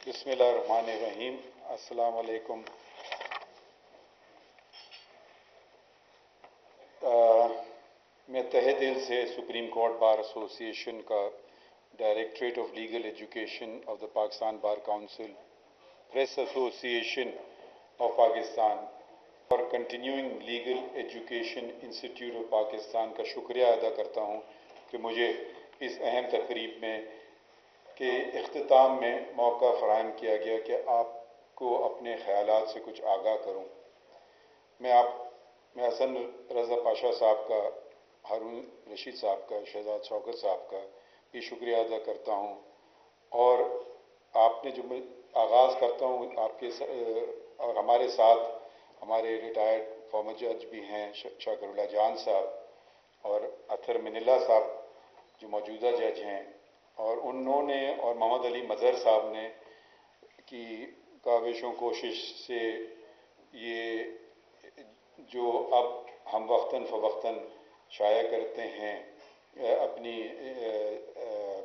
بسم اللہ الرحمن الرحیم۔ السلام علیکم۔ میں تہہ دل سے سپریم کورٹ بار ایسوسی ایشن کا directorate of legal education of the Pakistan bar council, press ایسوسی ایشن آف پاکستان اور continuing legal education institute of Pakistan کا شکریہ ادا کرتا ہوں کہ مجھے اس اہم تقریب میں کے اختتام میں موقع فراہم کیا گیا کہ آپ کو اپنے خیالات سے کچھ آگاہ کروں۔ میں حسن رضا پاشا صاحب کا، ہارون رشید صاحب کا، شہزاد شوکت صاحب کا بھی شکریہ ادا کرتا ہوں، اور آپ نے جو آغاز کرتا ہوں آپ کے اور ہمارے ساتھ ہمارے ریٹائرڈ فارمر جج بھی ہیں شاکر اللہ جان صاحب اور اطہر من اللہ صاحب جو موجودہ جج ہیں، اور انہوں نے اور محمد علی مظہر صاحب نے کی کاوش و کوشش سے یہ جو اب ہم وقتاً فوقتاً شائع کرتے ہیں اپنی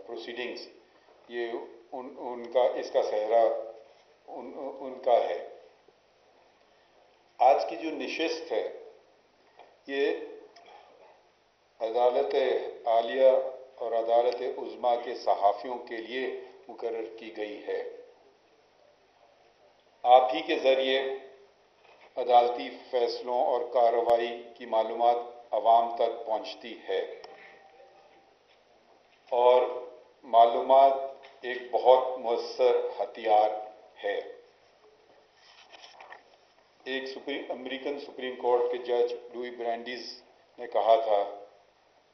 پروسیڈنگز، یہ ان کا اس کا صحرا ان کا ہے۔ آج کی جو نشست ہے یہ عدالت عالیہ اور عدالت عظمیٰ کے صحافیوں کے لیے مقرر کی گئی ہے۔ آپ ہی کے ذریعے عدالتی فیصلوں اور کارروائی کی معلومات عوام تک پہنچتی ہے، اور معلومات ایک بہت مؤثر ہتھیار ہے۔ ایک امریکن سپریم کورٹ کے جج لوئی برانڈیز نے کہا تھا،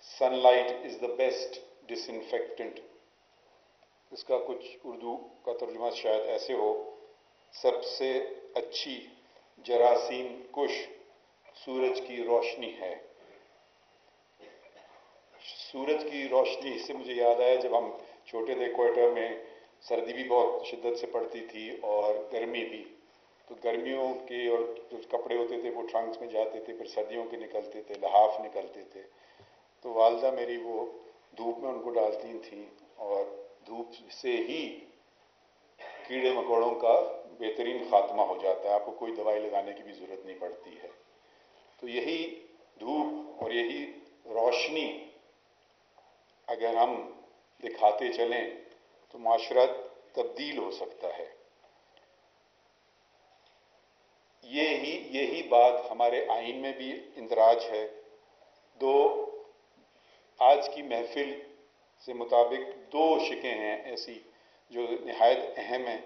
sunlight is the best disinfectant. اس کا کچھ اردو کا ترجمہ شاید ایسے ہو، سب سے اچھی جراثیم کش سورج کی روشنی ہے۔ سورج کی روشنی سے مجھے یاد آیا جب ہم چھوٹے تھے کوئٹہ میں سردی بھی بہت شدت سے پڑتی تھی اور گرمی بھی، تو گرمیوں کے اور جو کپڑے ہوتے تھے وہ ٹرنکس میں جاتے تھے، پھر سردیوں کے نکلتے تھے، لحاف نکلتے تھے، تو والدہ میری وہ دھوپ میں ان کو ڈالتی تھیں، اور دھوپ سے ہی کیڑے مکوڑوں کا بہترین خاتمہ ہو جاتا ہے، آپ کو کوئی دوائی لگانے کی بھی ضرورت نہیں پڑتی ہے۔ تو یہی دھوپ اور یہی روشنی اگر ہم دکھاتے چلیں تو معاشرہ تبدیل ہو سکتا ہے۔ یہی بات ہمارے آئین میں بھی اندراج ہے۔ آج کی محفل سے مطابق دو شقیں ہیں ایسی جو نہایت اہم ہیں۔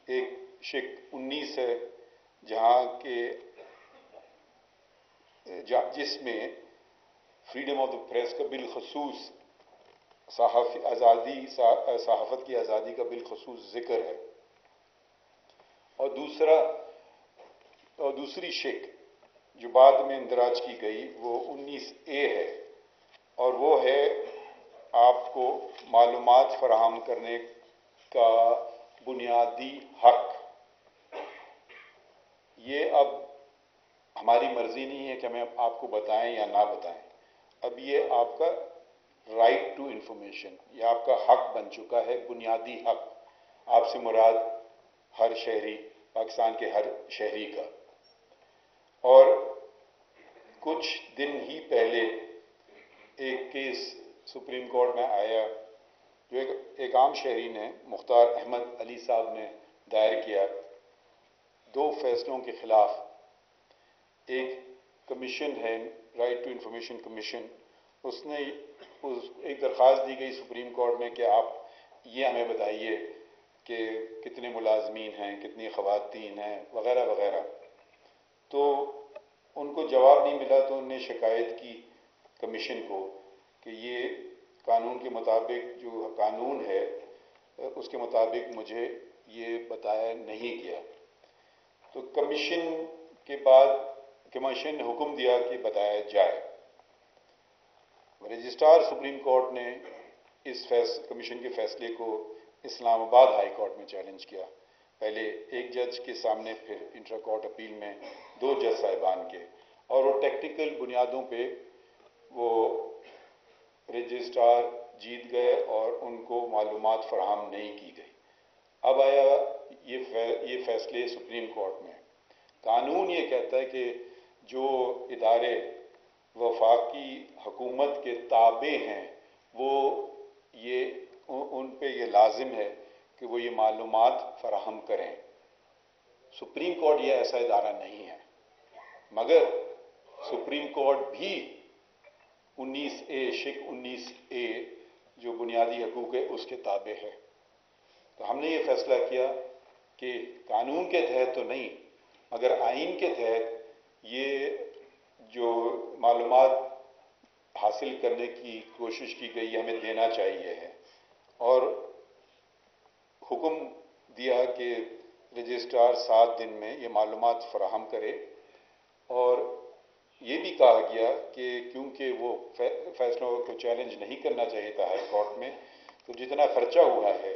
ایک شق 19 ہے جس میں فریڈم آف دا پریس کا بالخصوص صحافت کی آزادی کا بالخصوص ذکر ہے، اور دوسری شق جو بعد میں اندراج کی گئی وہ 19A ہے، اور وہ ہے آپ کو معلومات فراہم کرنے کا بنیادی حق۔ یہ اب ہماری مرضی نہیں ہے کہ ہمیں آپ کو بتائیں یا نہ بتائیں، اب یہ آپ کا رائٹ ٹو انفارمیشن، یہ آپ کا حق بن چکا ہے، بنیادی حق۔ آپ سے مراد ہر شہری، پاکستان کے ہر شہری کا۔ اور کچھ دن ہی پہلے ایک کیس سپریم کورٹ میں آیا جو ایک عام شہری نے، مختار احمد علی صاحب نے دائر کیا، دو فیصلوں کے خلاف۔ ایک کمیشن ہے رائٹ ٹو انفارمیشن کمیشن، اس نے ایک درخواست دی گئی سپریم کورٹ میں کہ آپ یہ ہمیں بتائیے کہ کتنے ملازمین ہیں، کتنی خواتین ہیں، وغیرہ وغیرہ۔ تو ان کو جواب نہیں ملا، تو انہوں نے شکایت کی کمیشن کو کہ یہ قانون کے مطابق جو قانون ہے اس کے مطابق مجھے یہ بتایا نہیں گیا۔ تو کمیشن نے حکم دیا کہ بتایا جائے۔ رجسٹرار سپریم کورٹ نے اس کمیشن کے فیصلے کو اسلام آباد ہائی کورٹ میں چیلنج کیا، پہلے ایک جج کے سامنے، پھر انٹرا کورٹ اپیل میں 2 جج صاحبان کے، اور وہ ٹیکنیکل بنیادوں پہ وہ رجسٹرار جیت گئے اور ان کو معلومات فراہم نہیں کی گئی۔ اب آیا یہ فیصلے سپریم کورٹ میں. قانون یہ کہتا ہے کہ جو ادارے وفاقی حکومت کے تابع ہیں وہ ان پہ یہ لازم ہے کہ وہ یہ معلومات فراہم کریں. سپریم کورٹ یہ ایسا ادارہ نہیں ہے، مگر سپریم کورٹ بھی 19A جو بنیادی حقوق ہے اس کے تابع ہے. تو ہم نے یہ فیصلہ کیا کہ قانون کے تحت تو نہیں مگر آئین کے تحت یہ جو معلومات حاصل کرنے کی کوشش کی گئی ہمیں دینا چاہیے ہے، اور حکم دیا کہ رجسٹرار 7 دن میں یہ معلومات فراہم کرے. اور یہ بھی کہا گیا کہ کیونکہ وہ فیصلوں کو چیلنج نہیں کرنا چاہیے تھا ہائی کورٹ میں، تو جتنا خرچہ ہوا ہے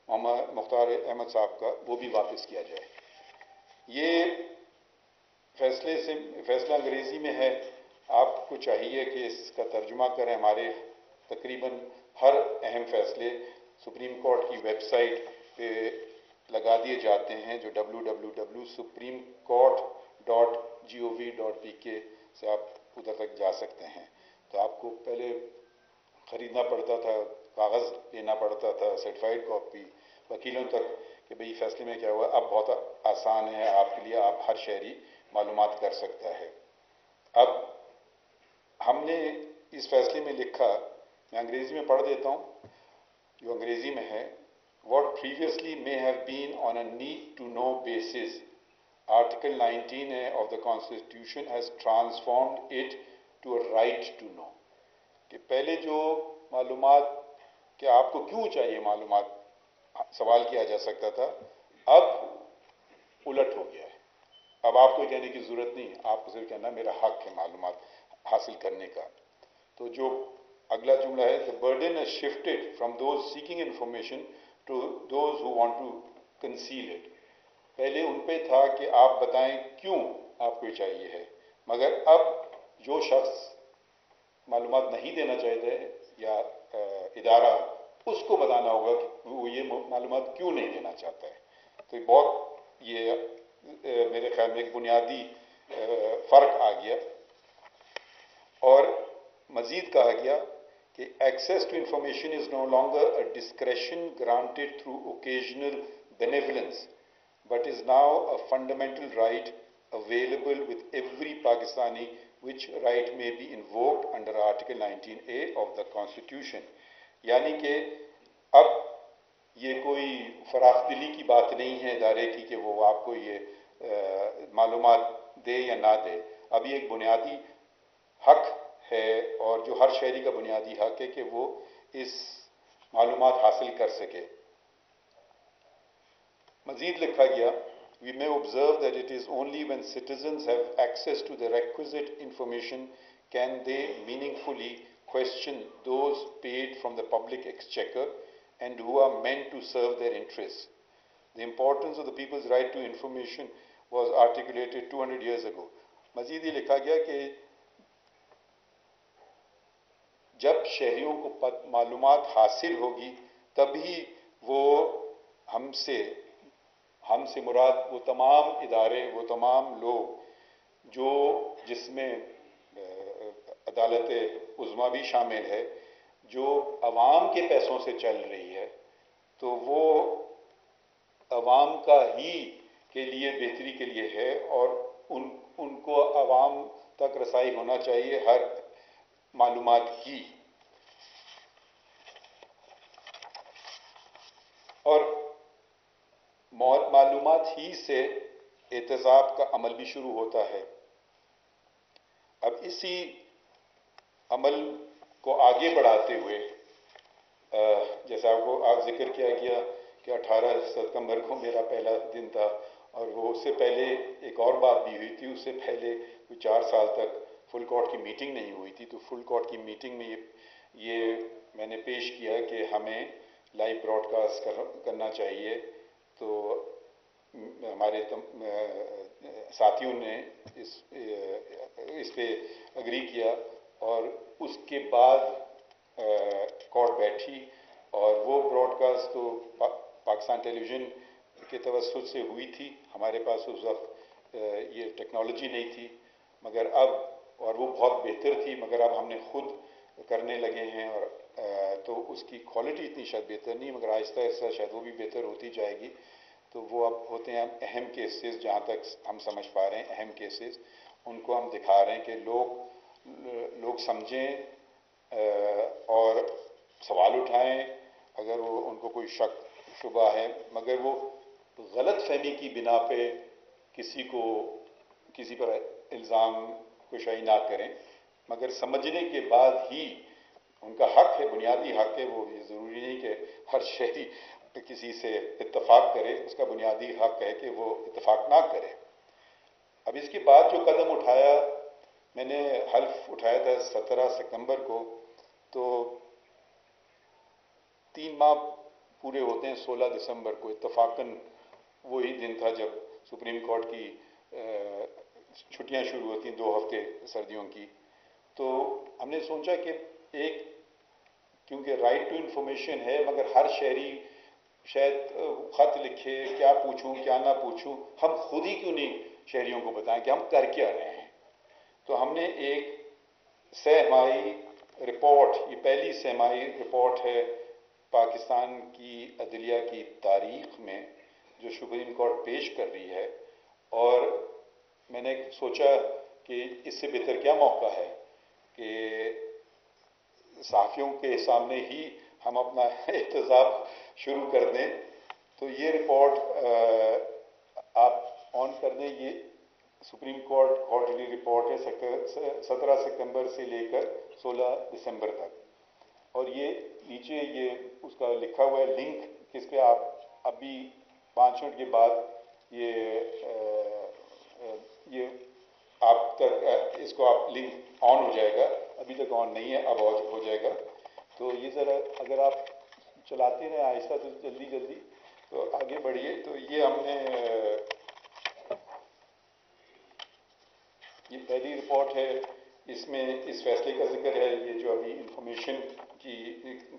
محمد مختار احمد صاحب کا وہ بھی واپس کیا جائے. یہ فیصلہ انگریزی میں ہے. آپ کو چاہیے کہ اس کا ترجمہ کریں. ہمارے تقریباً ہر اہم فیصلے سپریم کورٹ کی ویب سائٹ پہ لگا دیے جاتے ہیں جو www.supremecort.gov.pk سے آپ ادھر تک جا سکتے ہیں. تو آپ کو پہلے خریدنا پڑتا تھا، کاغذ لینا پڑتا تھا، سرٹیفائڈ کاپی وکیلوں تک کہ بھئی فیصلے میں کیا ہوا. اب بہت آسان ہے آپ کے لیے، آپ ہر شہری معلومات کر سکتا ہے. اب ہم نے اس فیصلے میں لکھا، میں انگریزی میں پڑھ دیتا ہوں جو انگریزی میں ہے. What previously may have been on a need to know basis, Article 19A of the Constitution has transformed it to a right to know. کہ پہلے جو معلومات کہ آپ کو کیوں چاہیے معلومات سوال کیا جا سکتا تھا، اب الٹ ہو گیا ہے. اب آپ کو کہنے کی ضرورت نہیں ہے، آپ کو صرف کہنا میرا حق ہے معلومات حاصل کرنے کا. تو جو اگلا جملہ ہے the burden has shifted from those seeking information to those who want to conceal it. پہلے ان پہ تھا کہ آپ بتائیں کیوں آپ کو چاہیے ہے، مگر اب جو شخص معلومات نہیں دینا چاہتے یا ادارہ، اس کو بتانا ہوگا کہ وہ یہ معلومات کیوں نہیں دینا چاہتا ہے. تو بہت یہ میرے خیال میں ایک بنیادی فرق آ گیا. اور مزید کہا گیا کہ access to information is no longer a discretion granted through occasional benevolence but is now a fundamental right available with every Pakistani, which right may be invoked under Article 19A of the Constitution. یعنی کہ اب یہ کوئی فراخ دلی کی بات نہیں ہے ادارے کی کہ وہ آپ کو یہ معلومات دے یا نہ دے. اب یہ ایک بنیادی حق ہے اور جو ہر شہری کا بنیادی حق ہے کہ وہ اس معلومات حاصل کر سکے. مزید لکھا گیا we may observe that it is only when citizens have access to the requisite information can they meaningfully question those paid from the public exchequer and who are meant to serve their interests. The importance of the people's right to information was articulated 200 years ago. مزید یہ لکھا گیا کہ جب شہریوں کو معلومات حاصل ہوگی تبھی وہ ہم سے مراد وہ تمام ادارے، وہ تمام لوگ جس میں عدالت عظمیٰ بھی شامل ہے، جو عوام کے پیسوں سے چل رہی ہے، تو وہ عوام کا ہی کے لیے بہتری کے لیے ہے اور ان کو عوام تک رسائی ہونا چاہیے ہر معلومات کی. اور معلومات ہی سے احتساب کا عمل بھی شروع ہوتا ہے. اب اسی عمل کو آگے بڑھاتے ہوئے جیسا آپ کو ذکر کیا گیا کہ 18 ستمبر کو میرا پہلا دن تھا اور وہ اس سے پہلے ایک اور بات بھی ہوئی تھی. اس سے پہلے 4 سال تک فل کورٹ کی میٹنگ نہیں ہوئی تھی. تو فل کورٹ کی میٹنگ میں یہ میں نے پیش کیا کہ ہمیں لائیو براڈ کاسٹ کرنا چاہیے. تو ہمارے ساتھیوں نے اس پہ اگری کیا اور اس کے بعد کورٹ بیٹھی اور وہ براڈ کاسٹ تو پاکستان ٹیلی ویژن کے توسط سے ہوئی تھی. ہمارے پاس اس وقت یہ ٹیکنالوجی نہیں تھی، مگر اب، اور وہ بہت بہتر تھی، مگر اب ہم نے خود کرنے لگے ہیں، اور تو اس کی کوالٹی اتنی شاید بہتر نہیں، مگر آہستہ آہستہ شاید وہ بھی بہتر ہوتی جائے گی. تو وہ اب ہوتے ہیں اہم کیسز، جہاں تک ہم سمجھ پا رہے ہیں اہم کیسز، ان کو ہم دکھا رہے ہیں کہ لوگ سمجھیں اور سوال اٹھائیں اگر وہ ان کو کوئی شک شبہ ہے، مگر وہ غلط فہمی کی بنا پہ کسی پر الزام کشائی نہ کریں، مگر سمجھنے کے بعد ہی ان کا حق ہے، بنیادی حق ہے. وہ یہ ضروری نہیں کہ ہر شہری کسی سے اتفاق کرے، اس کا بنیادی حق ہے کہ وہ اتفاق نہ کرے. اب اس کے بعد جو قدم اٹھایا، میں نے حلف اٹھایا تھا 17 ستمبر کو، تو 3 ماہ پورے ہوتے ہیں 16 دسمبر کو. اتفاقاً وہی دن تھا جب سپریم کورٹ کی چھٹیاں شروع ہوتی ہیں 2 ہفتے سردیوں کی. تو ہم نے سوچا کہ کیونکہ رائٹ ٹو انفارمیشن ہے، مگر ہر شہری شاید خط لکھے، کیا پوچھوں کیا نہ پوچھوں، ہم خود ہی کیوں نہیں شہریوں کو بتائیں کہ ہم کر کیا رہے ہیں. تو ہم نے ایک سہ ماہی رپورٹ، یہ پہلی سہ ماہی رپورٹ ہے پاکستان کی عدلیہ کی تاریخ میں جو سپریم کورٹ پیش کر رہی ہے، اور میں نے سوچا کہ اس سے بہتر کیا موقع ہے کہ صحافیوں کے سامنے ہی ہم اپنا احتجاج شروع کر دیں. تو یہ رپورٹ آپ آن کر دیں، یہ سپریم کورٹ کوارٹرلی رپورٹ ہے 17 ستمبر سے لے کر 16 دسمبر تک. اور یہ نیچے یہ اس کا لکھا ہوا ہے لنک، کس پہ آپ ابھی 5 منٹ کے بعد یہ آپ تک اس کو آپ لنک آن ہو جائے گا. ابھی تک آن نہیں ہے، اب ہو جائے گا. تو یہ ذرا اگر آپ چلاتے رہیں آہستہ تو جلدی تو آگے بڑھیے. تو یہ ہم نے یہ پہلی رپورٹ ہے، اس میں اس فیصلے کا ذکر ہے، یہ جو ابھی انفارمیشن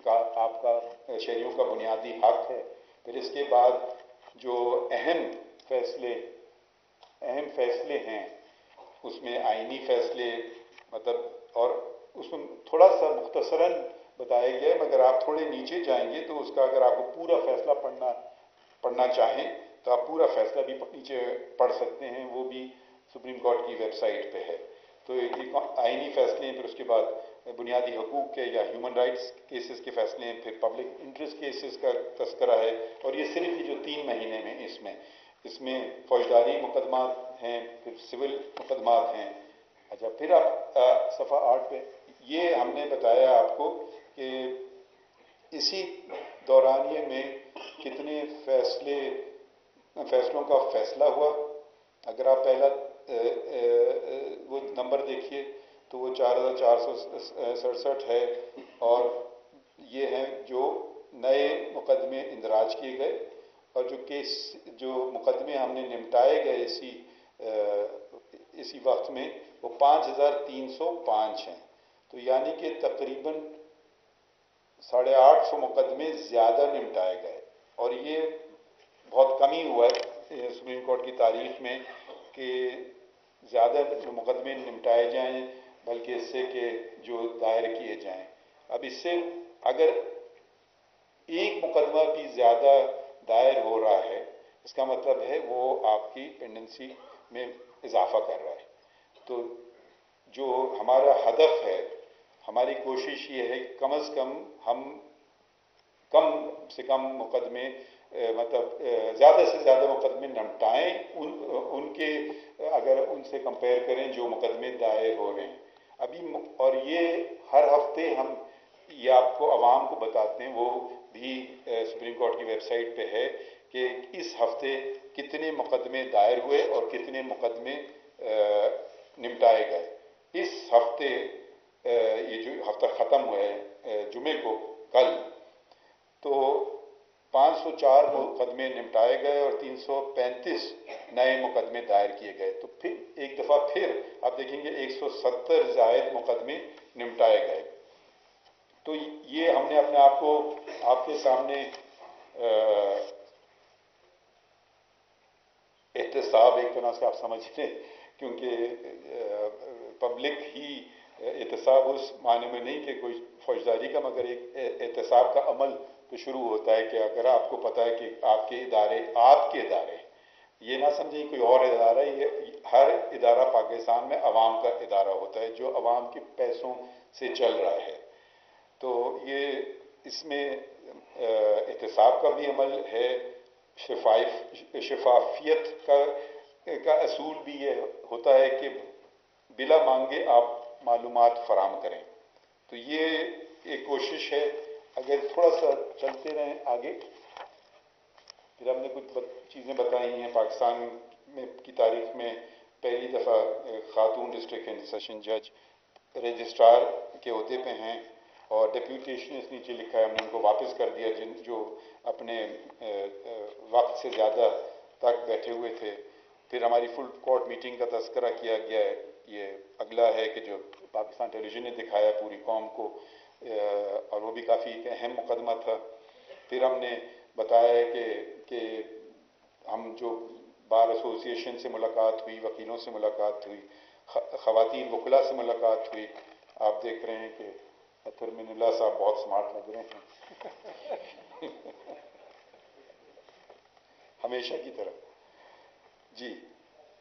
کا آپ کا شہریوں کا بنیادی حق ہے. پھر اس کے بعد جو اہم فیصلے ہیں، اس میں آئینی فیصلے، مطلب، اور اس میں تھوڑا سا مختصراً بتایا گیا ہے، مگر آپ تھوڑے نیچے جائیں گے تو اس کا اگر آپ کو پورا فیصلہ پڑھنا چاہیں تو آپ پورا فیصلہ بھی نیچے پڑھ سکتے ہیں، وہ بھی سپریم کورٹ کی ویب سائٹ پہ ہے. تو ایک آئینی فیصلے ہیں، پھر اس کے بعد بنیادی حقوق کے یا ہیومن رائٹس کیسز کے فیصلے ہیں، پھر پبلک انٹرسٹ کیسز کا تذکرہ ہے. اور یہ صرف جو 3 مہینے میں اس میں فوجداری مقدمات ہیں، پھر سول مقدمات ہیں. اچھا، پھر آپ صفحہ 8 پہ یہ ہم نے بتایا آپ کو کہ اسی دورانیے میں کتنے فیصلوں کا فیصلہ ہوا. اگر آپ پہلا وہ نمبر دیکھیے تو وہ 4467 ہے، اور یہ ہیں جو نئے مقدمے اندراج کیے گئے، اور جو مقدمے ہم نے نمٹائے گئے اسی وقت میں، وہ 5305 ہیں. تو یعنی کہ تقریباً 850 مقدمے زیادہ نمٹائے گئے. اور یہ بہت کم ہی ہوا ہے سپریم کورٹ کی تاریخ میں کہ زیادہ مقدمے نمٹائے جائیں، بلکہ اس سے کہ جو دائر کیے جائیں. اب اس سے اگر ایک مقدمہ بھی زیادہ دائر ہو رہا ہے، اس کا مطلب ہے وہ آپ کی پینڈنسی میں اضافہ کر رہا ہے. تو جو ہمارا ہدف ہے، ہماری کوشش یہ ہے کہ کم از کم ہم کم سے کم مقدمے، مطلب زیادہ سے زیادہ مقدمے نمٹائیں ان کے، اگر ان سے کمپیئر کریں جو مقدمے دائر ہو رہے ہیں ابھی. اور یہ ہر ہفتے ہم یہ آپ کو عوام کو بتاتے ہیں، وہ بھی سپریم کورٹ کی ویب سائٹ پہ ہے کہ اس ہفتے کتنے مقدمے دائر ہوئے اور کتنے مقدمے نمٹائے گئے. اس ہفتے یہ جو ہفتہ ختم ہوا ہے جمعے کو، کل، تو 504 مقدمے نمٹائے گئے اور 335 نئے مقدمے دائر کیے گئے. تو پھر ایک دفعہ پھر آپ دیکھیں گے 170 زائد مقدمے نمٹائے گئے. تو یہ ہم نے اپنے آپ کو آپ کے سامنے احتساب ایک طرح سے آپ سمجھ لیں، کیونکہ پبلک ہی احتساب اس معنی میں نہیں کہ کوئی فوجداری کا، مگر ایک احتساب کا عمل تو شروع ہوتا ہے کہ اگر آپ کو پتہ ہے کہ آپ کے ادارے یہ نہ سمجھیں کوئی اور ادارہ، یہ ہر ادارہ پاکستان میں عوام کا ادارہ ہوتا ہے جو عوام کے پیسوں سے چل رہا ہے، تو یہ اس میں احتساب کا بھی عمل ہے، شفافیت کا اصول بھی یہ ہوتا ہے کہ بلا مانگے آپ معلومات فراہم کریں، تو یہ ایک کوشش ہے۔ اگر تھوڑا سا چلتے رہیں آگے، پھر ہم نے کچھ چیزیں بتائی ہیں۔ پاکستان کی تاریخ میں پہلی دفعہ خاتون ڈسٹرکٹ اینڈ سیشن جج رجسٹرار کے عہدے پہ ہیں، اور ڈیپوٹیشن اس نیچے لکھا ہے، ہم نے ان کو واپس کر دیا جو اپنے وقت سے زیادہ تک بیٹھے ہوئے تھے۔ پھر ہماری فل کورٹ میٹنگ کا تذکرہ کیا گیا ہے، یہ اگلا ہے کہ جو پاکستان ٹیلی ویژن نے دکھایا پوری قوم کو، اور وہ بھی کافی ایک اہم مقدمہ تھا۔ پھر ہم نے بتایا ہے کہ ہم جو بار ایسوسی ایشن سے ملاقات ہوئی، وکیلوں سے ملاقات ہوئی، خواتین وکلاء سے ملاقات ہوئی۔ آپ دیکھ رہے ہیں کہ اطہر من اللہ صاحب بہت سمارٹ لگ رہے ہیں ہمیشہ کی طرح جی۔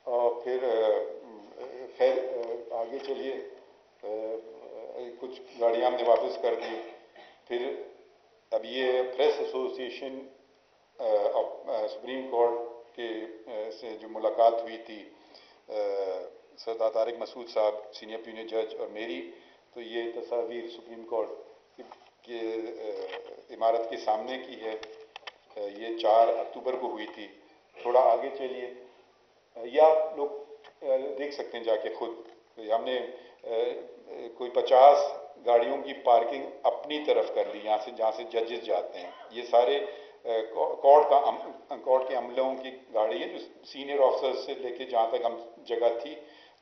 اور پھر خیر آگے چلیے، کچھ گاڑیاں ہم نے واپس کر دی۔ پھر اب یہ پریس ایسوسی ایشن سپریم کورٹ کے سے جو ملاقات ہوئی تھی سردار طارق مسعود صاحب سینئر پینئر جج اور میری، تو یہ تصاویر سپریم کورٹ کے عمارت کے سامنے کی ہے، یہ 4 اکتوبر کو ہوئی تھی۔ تھوڑا آگے چلیے، یہ آپ لوگ دیکھ سکتے ہیں جا کے خود، ہم نے کوئی 50 گاڑیوں کی پارکنگ اپنی طرف کر لی یہاں سے، جہاں سے ججز جاتے ہیں۔ یہ سارے کورٹ کے عملوں کی گاڑی ہے جو سینئر آفیسر سے لے کے جہاں تک ہم جگہ تھی،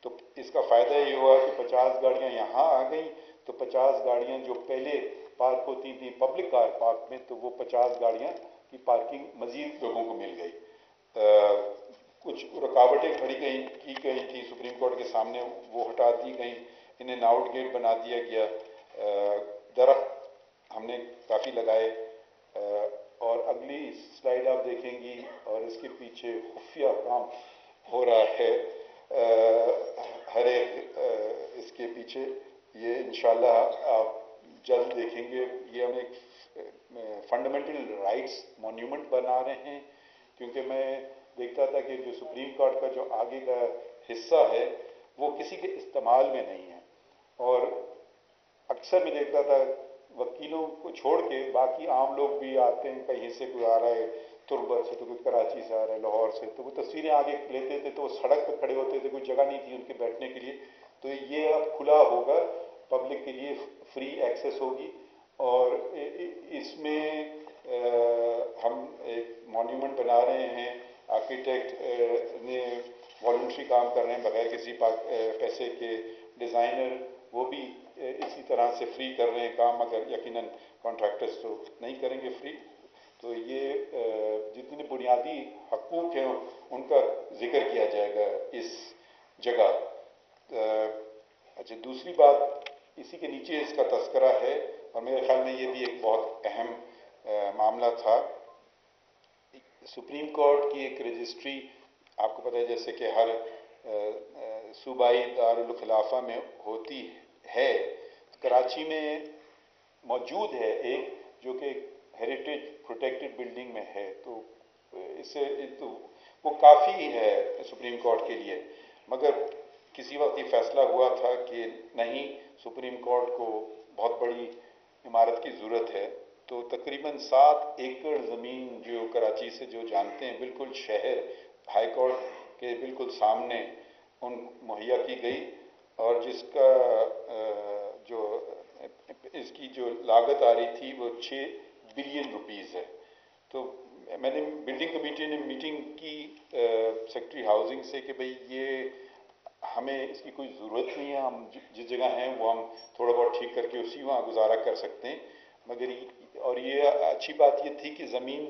تو اس کا فائدہ یہ ہوا کہ 50 گاڑیاں یہاں آ گئیں، تو 50 گاڑیاں جو پہلے پارک ہوتی تھیں پبلک کار پارک میں، تو وہ 50 گاڑیاں کی پارکنگ مزید لوگوں کو مل گئی۔ کچھ رکاوٹیں کھڑی کی گئی تھی سپریم کورٹ کے سامنے، وہ ہٹا دی گئیں، انہیں آؤٹ گیٹ بنا دیا گیا۔ درخت ہم نے کافی لگائے، اور اگلی سلائیڈ آپ دیکھیں گی، اور اس کے پیچھے خفیہ کام ہو رہا ہے ہر ایک اس کے پیچھے، یہ انشاءاللہ آپ جلد دیکھیں گے۔ یہ ہم ایک فنڈامنٹل رائٹس مونیومنٹ بنا رہے ہیں، کیونکہ میں دیکھتا تھا کہ جو سپریم کورٹ کا جو آگے کا حصہ ہے وہ کسی کے استعمال میں نہیں ہے، اور اکثر میں دیکھتا تھا وکیلوں کو چھوڑ کے باقی عام لوگ بھی آتے ہیں، کہیں سے کوئی آ رہا ہے تربت سے، تو کوئی کراچی سے آ رہا ہے، لاہور سے، تو وہ تصویریں آگے لیتے تھے، تو وہ سڑک پہ کھڑے ہوتے تھے، کوئی جگہ نہیں تھی ان کے بیٹھنے کے لیے۔ تو یہ اب کھلا ہوگا پبلک کے لیے، فری ایکسیس ہوگی، اور اس میں ہم ایک مونیومنٹ بنا رہے ہیں، آرکیٹیکٹ نے والنٹری کام کر رہے ہیں بغیر کسی پیسے کے، ڈیزائنر وہ بھی اسی طرح سے فری کر رہے ہیں کام، مگر یقیناً کانٹریکٹرز تو نہیں کریں گے فری۔ تو یہ جتنے بنیادی حقوق ہیں ان کا ذکر کیا جائے گا اس جگہ۔ اچھا، دوسری بات اسی کے نیچے اس کا تذکرہ ہے، اور میرے خیال میں یہ بھی ایک بہت اہم معاملہ تھا۔ سپریم کورٹ کی ایک رجسٹری آپ کو پتہ ہے جیسے کہ ہر صوبائی دارالخلافہ میں ہوتی ہے، کراچی میں موجود ہے ایک، جو کہ ہیریٹیج پروٹیکٹڈ بلڈنگ میں ہے، تو اس سے تو وہ کافی ہے سپریم کورٹ کے لیے، مگر کسی وقت یہ فیصلہ ہوا تھا کہ نہیں، سپریم کورٹ کو بہت بڑی عمارت کی ضرورت ہے، تو تقریباً 7 ایکڑ زمین جو کراچی سے جو جانتے ہیں بالکل شہر ہائی کورٹ کے بالکل سامنے ان مہیا کی گئی، اور جس کا جو اس کی جو لاگت آ رہی تھی وہ 6 بلین روپیز ہے۔ تو میں نے بلڈنگ کمیٹی نے میٹنگ کی سیکرٹری ہاؤسنگ سے کہ بھئی یہ ہمیں اس کی کوئی ضرورت نہیں ہے، ہم جس جگہ ہیں وہ ہم تھوڑا بہت ٹھیک کر کے اسی وہاں گزارا کر سکتے ہیں، مگر اور یہ اچھی بات یہ تھی کہ زمین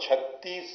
36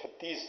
36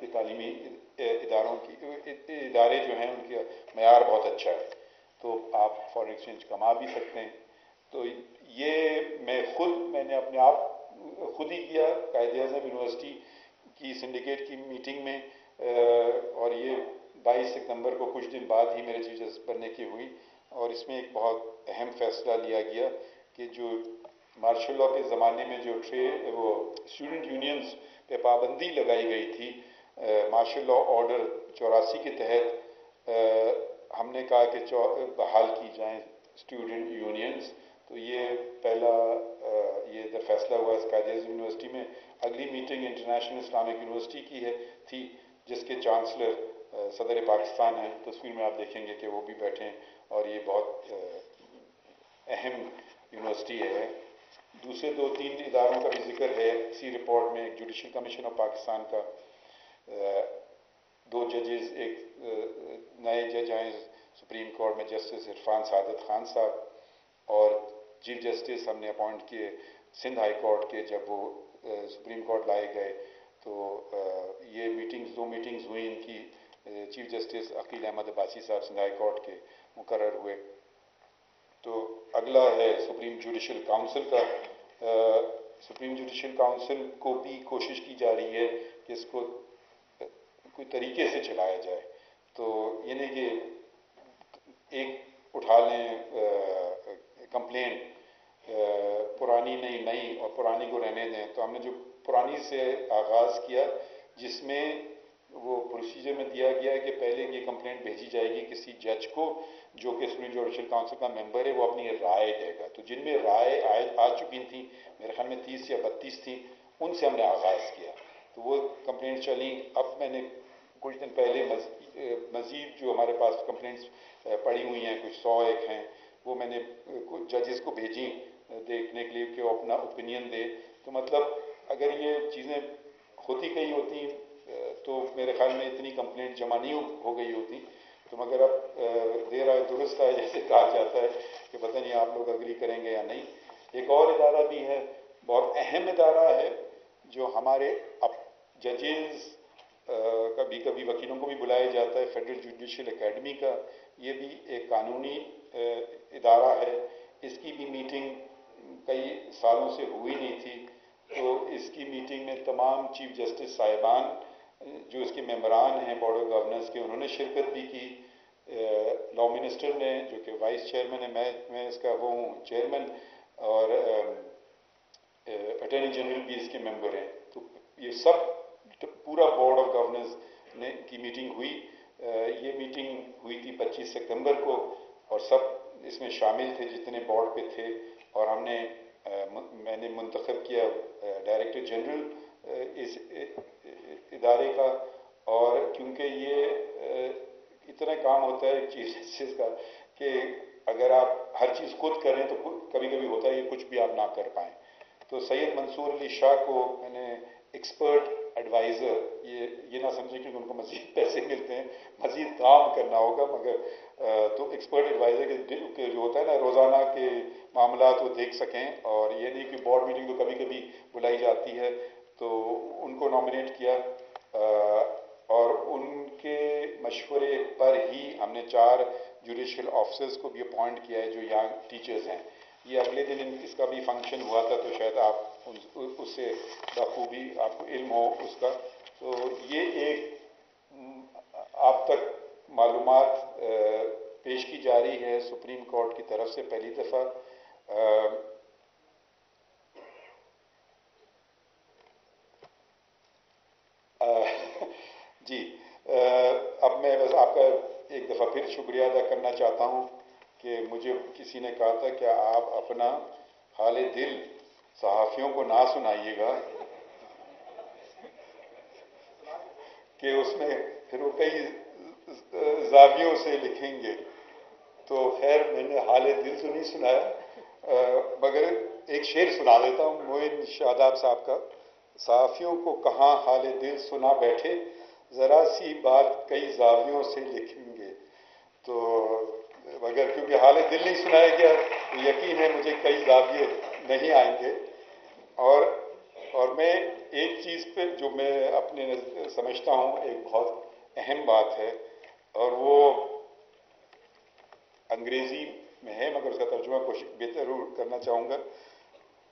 کے تعلیمی ادارے جو ہیں ان کے معیار بہت اچھا ہے، تو آپ فارن ایکسچینج کما بھی سکتے ہیں۔ تو یہ میں نے اپنے آپ خود ہی کیا قائد اعظم یونیورسٹی کی سنڈیکیٹ کی میٹنگ میں، اور یہ 22 ستمبر کو کچھ دن بعد ہی میرے چیف جسٹس بننے کی ہوئی، اور اس میں ایک بہت اہم فیصلہ لیا گیا کہ جو مارشل لاء کے زمانے میں جو وہ اسٹوڈنٹ یونینز پہ پابندی لگائی گئی تھی مارشل لاء آرڈر 84 کے تحت، ہم نے کہا کہ بحال کی جائیں اسٹوڈنٹ یونینز۔ تو یہ پہلا ادھر فیصلہ ہوا اس قائد اعظم یونیورسٹی میں۔ اگلی میٹنگ انٹرنیشنل اسلامک یونیورسٹی کی تھی، جس کے چانسلر صدر پاکستان ہیں، تصویر میں آپ دیکھیں گے کہ وہ بھی بیٹھے ہیں، اور یہ بہت اہم یونیورسٹی ہے۔ دوسرے 2-3 اداروں کا بھی ذکر ہے اسی رپورٹ میں، ایک جوڈیشل کمیشن آف پاکستان کا، 2 ججز، ایک نئے جج آئے سپریم کورٹ میں جسٹس عرفان سعادت خان صاحب، اور چیف جسٹس ہم نے اپوائنٹ کیے سندھ ہائی کورٹ کے، جب وہ سپریم کورٹ لائے گئے تو یہ میٹنگز 2 میٹنگز ہوئی ان کی، چیف جسٹس عقیل احمد عباسی صاحب سندھ ہائی کورٹ کے مقرر ہوئے۔ تو اگلا ہے سپریم جوڈیشل کاؤنسل کا۔ سپریم جوڈیشل کاؤنسل کو بھی کوشش کی جا رہی ہے کہ اس کو کوئی طریقے سے چلایا جائے، تو یہ نہیں کہ ایک اٹھا لیں کمپلینٹ، پرانی نہیں نئی، اور پرانی کو رہنے دیں۔ تو ہم نے جو پرانی سے آغاز کیا، جس میں وہ پروسیجر میں دیا گیا ہے کہ پہلے یہ کمپلینٹ بھیجی جائے گی کسی جج کو جو کہ سپریم جوڈیشل کاؤنسل کا ممبر ہے، وہ اپنی رائے دے گا۔ تو جن میں رائے آ چکی تھیں، میرے خیال میں 30 یا 32 تھیں، ان سے ہم نے آغاز کیا، تو وہ کمپلینٹ چلیں۔ اب میں نے کچھ دن پہلے مزید جو ہمارے پاس کمپلینٹس پڑی ہوئی ہیں، کچھ 101 ہیں، وہ میں نے کچھ ججز کو بھیجیں دیکھنے کے لیے کہ وہ اپنا اوپینین دے۔ تو مطلب اگر یہ چیزیں ہوتی گئی ہوتی تو میرے خیال میں اتنی کمپلینٹ جمع نہیں ہو گئی ہوتی، تو مگر اب دیر آئے درست آئے جیسے کہا جاتا ہے، کہ پتہ نہیں آپ لوگ اگری کریں گے یا نہیں۔ ایک اور ادارہ بھی ہے، بہت اہم ادارہ ہے، جو ہمارے اب ججز، کبھی کبھی وکیلوں کو بھی بلایا جاتا ہے، فیڈرل جوڈیشل اکیڈمی کا، یہ بھی ایک قانونی ادارہ ہے۔ اس کی بھی میٹنگ کئی سالوں سے ہوئی نہیں تھی، تو اس کی میٹنگ میں تمام چیف جسٹس صاحبان جو اس کے ممبران ہیں بورڈ آف گورننس کے، انہوں نے شرکت بھی کی۔ لا منسٹر نے، جو کہ وائس چیئرمین ہے، میں اس کا وہ ہوں چیئرمین، اور اٹارنی جنرل بھی اس کے ممبر ہیں، تو یہ سب پورا بورڈ آف گورننس کی میٹنگ ہوئی۔ یہ میٹنگ ہوئی تھی 25 ستمبر کو، اور سب اس میں شامل تھے جتنے بورڈ پہ تھے، اور میں نے منتخب کیا ڈائریکٹر جنرل اس ادارے کا۔ اور کیونکہ یہ اتنا کام ہوتا ہے ایک چیز کا کہ اگر آپ ہر چیز خود کریں تو کبھی کبھی ہوتا ہے کہ کچھ بھی آپ نہ کر پائیں، تو سید منصور علی شاہ کو میں نے ایکسپرٹ ایڈوائزر، یہ نہ سمجھیں کہ ان کو مزید پیسے ملتے ہیں، مزید کام کرنا ہوگا، مگر تو ایکسپرٹ ایڈوائزر کے جو ہوتا ہے نا روزانہ کے معاملات وہ دیکھ سکیں، اور یہ نہیں کہ بورڈ میٹنگ تو کبھی کبھی بلائی جاتی ہے، تو ان کو نامنیٹ کیا، اور ان کے مشورے پر ہی ہم نے 4 جوڈیشل آفیسرز کو بھی اپوائنٹ کیا ہے جو یہاں ٹیچرز ہیں۔ یہ اگلے دن اس کا بھی فنکشن ہوا تھا، تو شاید آپ اس سے بخوبی آپ کو علم ہو اس کا۔ تو یہ ایک آپ تک معلومات پیش کی جا رہی ہے سپریم کورٹ کی طرف سے پہلی دفعہ۔ جی، اب میں بس آپ کا ایک دفعہ پھر شکریہ ادا کرنا چاہتا ہوں کہ مجھے کسی نے کہا تھا کہ آپ اپنا حال دل صحافیوں کو نہ سنائیے گا، کہ اس میں پھر وہ کئی زاویوں سے لکھیں گے۔ تو خیر میں نے حال دل تو نہیں سنایا، مگر ایک شعر سنا دیتا ہوں معین شاداب صاحب کا۔ صحافیوں کو کہاں حال دل سنا بیٹھے، ذرا سی بات کئی زاویوں سے لکھیں گے۔ تو مگر کیونکہ حال دل نہیں سنایا گیا تو یقین ہے مجھے کئی زاویے نہیں آئیں گے، اور میں ایک چیز پہ جو میں اپنے سمجھتا ہوں ایک بہت اہم بات ہے، اور وہ انگریزی میں ہے مگر اس کا ترجمہ کوشش بہتر کرنا چاہوں گا.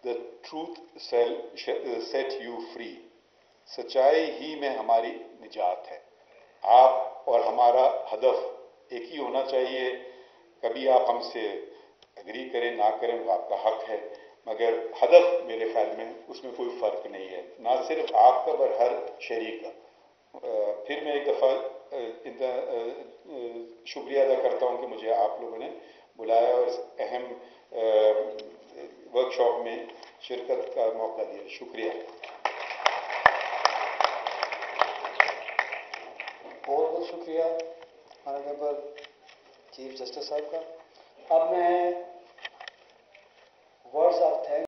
The truth shall set you free. سچائی ہی میں ہماری نجات ہے. آپ اور ہمارا ہدف ایک ہی ہونا چاہیے. کبھی آپ ہم سے اگری کریں نہ کریں وہ آپ کا حق ہے، مگر ہدف میرے خیال میں اس میں کوئی فرق نہیں ہے، نہ صرف آپ کا بلکہ ہر شہری کا. پھر میں ایک دفعہ شکریہ ادا کرتا ہوں کہ مجھے آپ لوگوں نے بلایا اور اس اہم ورکشاپ میں شرکت کا موقع دیا. شکریہ. بہت بہت شکریہ آنریبل چیف جسٹس صاحب کا. اب میں ورڈز آف تھینک